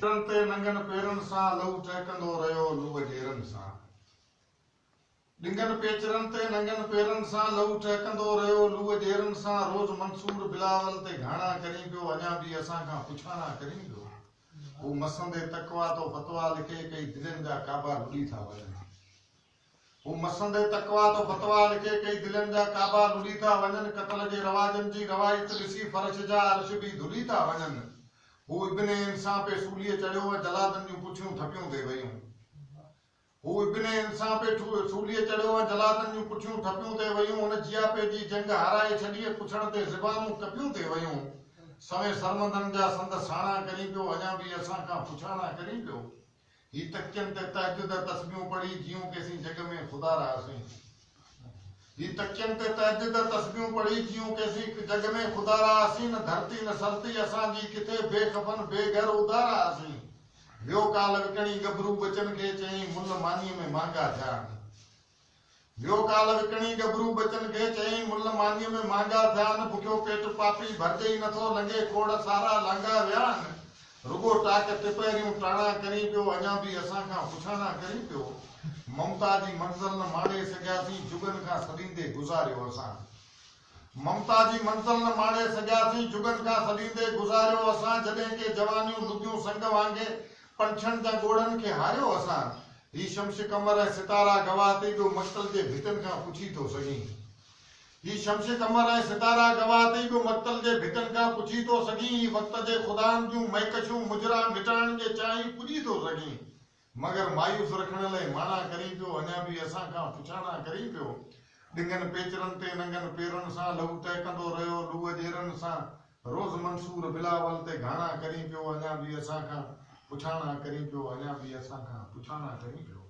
ते नंगन पेरन सां लहू टहकंदो रहियो लूह ढेरन सां। डिंगन पेचरन ते नंगन पेरन सां लहू टहकंदो रहियो लूह ढेरन सां। रोज मंसूर बिलावल ते घाणा करी पियो अञा बि असां खां पुछाणा करी पियो। हू मसंदे तकवा तो फतवा लिखे कई दिलनि जा काबा लुड़ी था वञनि। हू मसंदे तकवा तो फतवा लिखे कई दिलनि जा काबा लुड़ी था वञनि। क़त्ल जे रवाजनि जी रवायत ॾिसी फर्श जा अर्श बि धुली था वञनि। हू इब्ने इंसां पे सूलीअ चढ़ियो जलादनि जूं पुछियूं थपियूं ते वयूं। हू इब्ने इंसां पे सूलीअ चढ़ियो जलादनि जूं पुछियूं थपियूं ते वयूं। हुन जियापे जी जंग हाराए छॾी पुछण ते ज़बानूं कपियूं ते वयूं। सवे सरमंदनि जा संद साणा करी पियो अञा बि असां खां पुछाणा करी पियो। ही तकियनि ते तहजुद तस्बीहूं पढ़ी जियूं केसीं जग में ख़ुदा रहासीं। ही तकियनि ते तहजुद तस्बीहूं पढ़ी जियूं केसीं जग में ख़ुदा रहासीं। न धरती न सरती असांजी किथे बेखफन बेघर उदारा हुआसीं। वियो काल विकणी गबरू बचन खे चई मुल मानीअ में महांगा थिया। वियो काल विकणी गबरू बचन खे चई मुल मानीअ में महांगा थिया। बुखियो पेट पापी भरजे ई नथो लंघे खोड़ सारा लांघा विया। रुगो टाक टिपहरियूं टाणा करी पियो अञा बि असां खां पुछाणा करी पियो। ममता जी मंज़िल न माणे सघियासीं जुगनि खां सॾींदे गुज़ारियो असां। ममता जी मंज़िल न माणे सघियासीं जुगनि खां सॾींदे गुज़ारियो असां। जॾहिं के जवानियूं लुगियूं संग वांगे पंछनि जा ॻोड़नि खे हारियो असां। ही शम्स कमर ऐं सितारा गवाह थी जो मक़तल जे भितनि खां पुछी थो सघीं। ही शम्स कमर ऐं सितारा गवाह थी जो मक़तल जे भितनि खां पुछी थो सघीं। ही वक़्त जे ख़ुदानि जूं महकशूं मुजरा मिटाइण जे चाही पुॼी थो सघीं। मगर मायूस रखण लाइ माना करी पियो अञा बि असां खां पुछाणा करी पियो। डिंगन पेचरनि ते नंगन पेरनि सां लहू टहकंदो रहियो लूह ढेरनि सां। रोज़ मंसूर बिलावल ते घाणा करी पियो अञा बि असां खां पुछाणा करी पियो अञा बि असां खां पुछाणा करी पियो।